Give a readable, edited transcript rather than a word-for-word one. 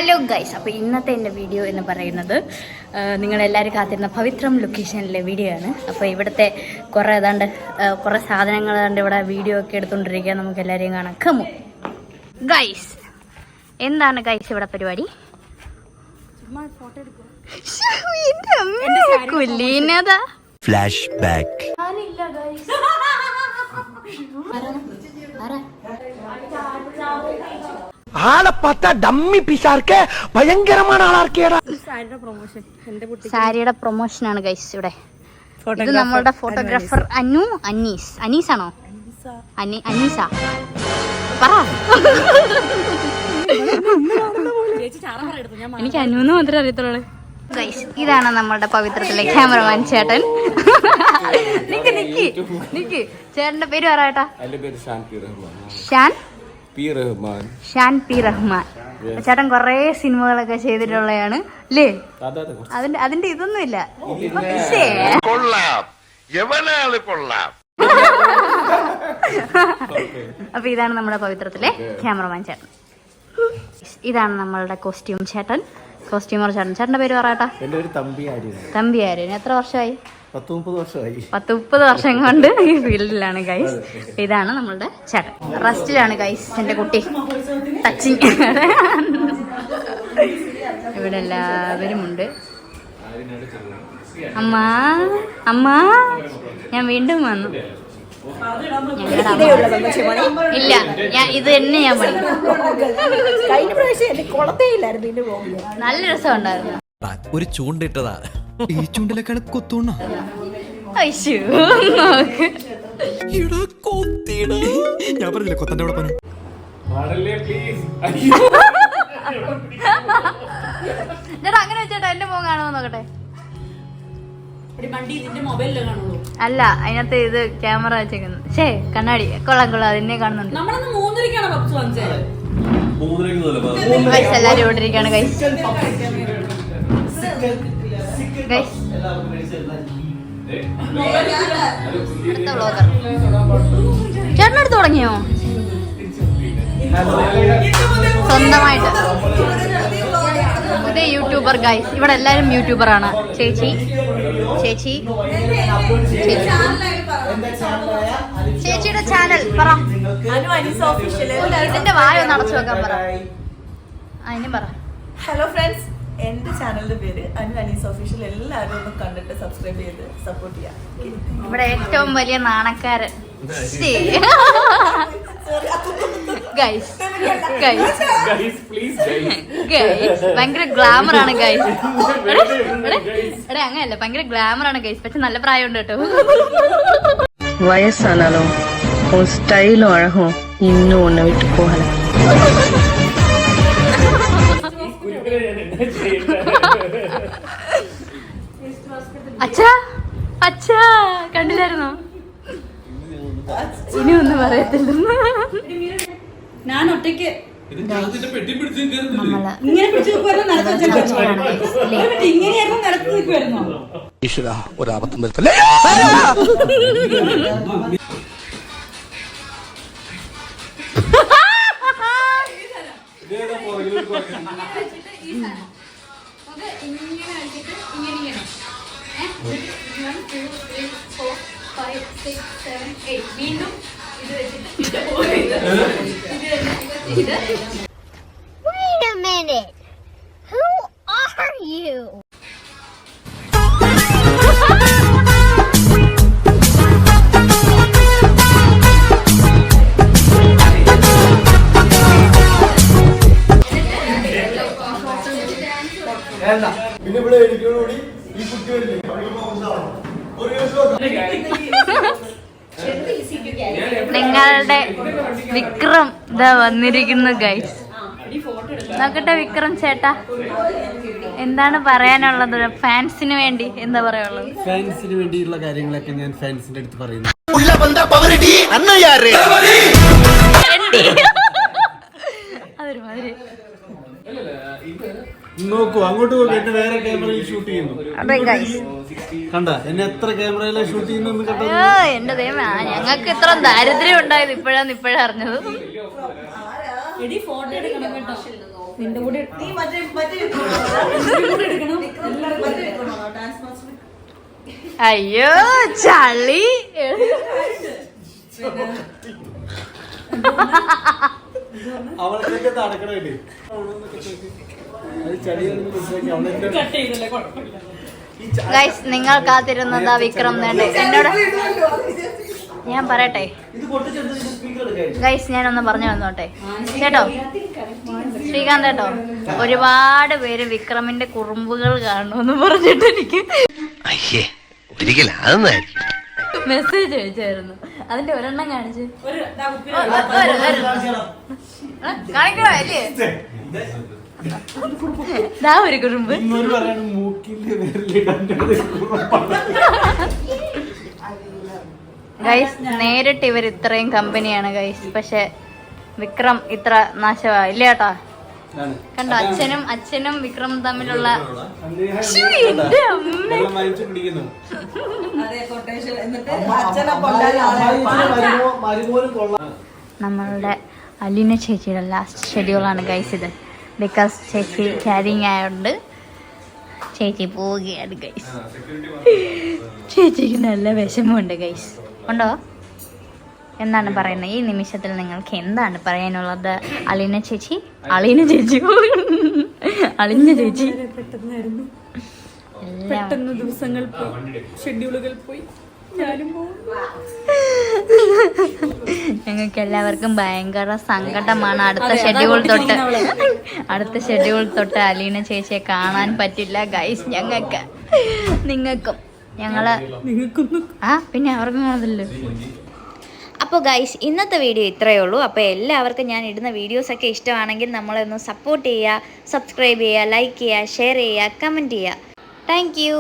Hello guys, അപ്പോൾ ഇന്നത്തെ എൻ്റെ വീഡിയോ എന്ന് പറയുന്നത് നിങ്ങളെല്ലാവരും കാത്തിരുന്ന പവിത്രം ലൊക്കേഷനിലെ വീഡിയോ ആണ്. അപ്പോൾ ഇവിടുത്തെ കുറേ സാധനങ്ങൾ ഇവിടെ വീഡിയോ ഒക്കെ എടുത്തുകൊണ്ടിരിക്കുക. നമുക്ക് എല്ലാവരെയും കാണാം. കമു ഗൈസ്, എന്താണ് ഗൈസ് ഇവിടെ പരിപാടി? Flash back. ആളെ பார்த்தா ഡമ്മി പിശാർക്ക് ഭയങ്കരமான ആളാ இருக்கேடா. സാരിയുടെ പ്രൊമോഷൻ ആണ് ഗൈസ് ഇവിടെ. ഇത് നമ്മളുടെ ഫോട്ടോഗ്രാഫർ അനീസാണോ? അനീസ പറ. എനിക്ക് അനൂന്ന് മാത്രമേ അറിയത്തുള്ളൂ ഗൈസ്. ഇതാണ് നമ്മളുടെ പവിത്രത്തിലെ ക്യാമറമാൻ ചേട്ടൻ. നിക്ക് ചേട്ടന്റെ പേര് പറയട്ടാ. ഷാൻ പി റഹ്മാൻ. ചേട്ടൻ കൊറേ സിനിമകളൊക്കെ ചെയ്തിട്ടുള്ളതാണ് അല്ലേ? അതിന്റെ ഇതൊന്നും ഇല്ല. അപ്പൊ ഇതാണ് നമ്മുടെ പവിത്രത്തിലെ ക്യാമറമാൻ ചേട്ടൻ. ഇതാണ് നമ്മളുടെ കോസ്റ്റ്യൂമർ ചേട്ടൻ. ചേട്ടന്റെ പേര് പറയട്ടാ. തമ്പി ആര്യൻ. എത്ര വർഷമായി? 10-30 വർഷം കൊണ്ട് ഈ ഫീൽഡിലാണ് ഗൈസ്. ഇതാണ് നമ്മളുടെ ചേട്ടൻ. റെസ്റ്റിലാണ് ഗൈസ് എന്റെ കുട്ടി. ടച്ചിങ്. ഇവിടെ എല്ലാവരും ഉണ്ട്. അമ്മ ഞാൻ വീണ്ടും വന്നു. ഇല്ല, ഇത് തന്നെ ഞാൻ പണി. നല്ല രസമുണ്ടായിരുന്നു. ഒരു ചൂണ്ടിട്ടതാ. ഈ ചൂണ്ടിലേക്കാൾ കൊത്തൂണ. ഞാൻ പറഞ്ഞില്ലേ കൊത്തന്റെ അവിടെ പണി. ചേട്ടാ അങ്ങനെ വെച്ചേട്ടാ, എന്റെ മോൻ കാണുമോ നോക്കട്ടെ. അല്ല, അതിനകത്ത് ഇത് ക്യാമറ വെച്ചേക്കുന്നു. ശേ, കണ്ണാടി കൊള്ളാം. അതിനെ കാണുന്നുണ്ട്. എല്ലാരും ഇവിടെ ഇരിക്കാണ് ഗൈസ്. അടുത്ത വ്ളോഗർ ചേട്ടനെടുത്ത് തുടങ്ങിയോ സ്വന്തമായിട്ട്? ഇത് യൂട്യൂബർ ഗൈസ്. ഇവിടെ എല്ലാരും യൂട്യൂബറാണ്. ചേച്ചിയുടെ ചാനൽ പറ. ഇതിന്റെ വായ ഒന്ന് അടച്ചു വെക്കാൻ പറ. അതിനും പറ. ഹലോ ഫ്രണ്ട്സ്, എന്റെ ചാനലിന്റെ പേര് അനീസ് ഒഫീഷ്യൽ. എല്ലാവരും ഒന്ന് കണ്ടിട്ട് സബ്സ്ക്രൈബ് ചെയ്ത് സപ്പോർട്ട് ചെയ്യാം. ഇവിടെ ഏറ്റവും വലിയ നാണക്കാരൻ ഗൈസ്. ഭയങ്കര ഗ്ലാമർ ആണ് ഗൈസ്. എടേ അങ്ങനല്ല, ഭയങ്കര ഗ്ലാമർ ആണ് ഗൈസ്. പക്ഷെ നല്ല പ്രായമുണ്ട് കേട്ടോ. വയസ്സാണല്ലോ, സ്റ്റൈലും അഴകും ഇന്നും ഒന്നെ വിട്ടു പോകല. അച്ഛാ കണ്ടില്ലായിരുന്നോ? ഇനി ഒന്നും പറയത്തില്ലെന്ന്. ഞാൻ ഒറ്റയ്ക്ക് ഒരാപത്തും വരുത്തല്ലേ. വീണ്ടും ഇത് വെച്ചിട്ട് Wait a minute. Who are you? നിങ്ങളുടെ വിക്രം ഇതാ വന്നിരിക്കുന്നു ഗൈസ്. നോക്കട്ടെ വിക്രം ചേട്ടാ, എന്താണ് പറയാനുള്ളത്? ഫാൻസിന് വേണ്ടി എന്താ പറയാനുള്ളത്? ഫാൻസിന് വേണ്ടിയുള്ള കാര്യങ്ങളൊക്കെ ഞാൻ ഫാൻസിന്റെ അടുത്ത് പറയുന്നു. അതൊരു മാതിരി നോക്കൂ, അങ്ങോട്ട് പോയിട്ട് വേറെ ക്യാമറയിൽ ഷൂട്ട് ചെയ്യുന്നു. കണ്ട എന്നെ എത്ര ക്യാമറയിലെ ഷൂട്ട് ചെയ്യുന്നു കേട്ടോ. എന്റെ ദൈവമേ, ഞങ്ങൾക്ക് ഇത്ര ദാരിദ്ര്യം ഉണ്ടായത് ഇപ്പോഴാണ് അറിഞ്ഞത്. നിന്റെ കൂടെ നീ മറ്റേ ഡാൻസ് മാസ്റ്റർ അയ്യോ ചളി. അവളൊക്കെ നടക്കണേ അത് ചളിയൊന്നും മനസ്സിലാക്കി അവളെ ഗൈസ് നിങ്ങൾ കാത്തിരുന്നത് വിക്രം നേടെ എന്നോട് ഞാൻ പറയട്ടെ ഗൈസ്, ഞാനൊന്ന് പറഞ്ഞു വന്നോട്ടെ കേട്ടോ. ശ്രീകാന്ത് കേട്ടോ, ഒരുപാട് പേര് വിക്രമിന്റെ കുറുമ്പുകൾ കാണുമെന്ന് പറഞ്ഞിട്ട് എനിക്ക് മെസ്സേജ് അയച്ചായിരുന്നു. അതിന്റെ ഒരെണ്ണം കാണിച്ച് കാണിക്കണോ അല്ലേ? ദാ ഒരു കുറുമ്പ്. ഗൈസ്, നേരിട്ട് ഇവർ ഇത്രയും കമ്പനിയാണ് ഗൈസ്. പക്ഷെ വിക്രം ഇത്ര നാശമായില്ല കേട്ടാ. കണ്ടോ, അച്ഛനും വിക്രമും തമ്മിലുള്ള നമ്മളുടെ അലീന ചേച്ചിയുടെ ലാസ്റ്റ് ഷെഡ്യൂളാണ് ഗൈസ് ഇത്. ബിക്കോസ് ചേച്ചി ക്യാരിങ് ആയതുകൊണ്ട് ചേച്ചി പോവുകയാണ് ഗൈസ്. ചേച്ചിക്ക് നല്ല വിഷമമുണ്ട് ഗൈസ്. ഉണ്ടോ? എന്താണ് പറയുന്നത് ഈ നിമിഷത്തിൽ? നിങ്ങൾക്ക് എന്താണ് പറയാനുള്ളത് അലീന ചേച്ചി? അളിഞ്ഞ ചേച്ചി പെട്ടെന്ന് ദിവസങ്ങൾ പോയി, ഷെഡ്യൂളുകൾ പോയി, ഞാനും ഞങ്ങൾക്ക് എല്ലാവർക്കും ഭയങ്കര സങ്കടമാണ്. അടുത്ത ഷെഡ്യൂൾ തൊട്ട് അലീന ചേച്ചിയെ കാണാൻ പറ്റില്ല ഗൈസ്. ഞങ്ങൾക്ക് നിങ്ങൾക്കും പിന്നെ അവർക്കും കാണത്തില്ലല്ലോ. അപ്പോൾ ഗൈസ്, ഇന്നത്തെ വീഡിയോ ഇത്രയേ ഉള്ളൂ. അപ്പോൾ എല്ലാവർക്കും ഞാൻ ഇടുന്ന വീഡിയോസൊക്കെ ഇഷ്ടമാണെങ്കിൽ നമ്മളൊന്ന് സപ്പോർട്ട് ചെയ്യുക, സബ്സ്ക്രൈബ് ചെയ്യുക, ലൈക്ക് ചെയ്യുക, ഷെയർ ചെയ്യുക, കമൻറ്റ് ചെയ്യുക. Thank you.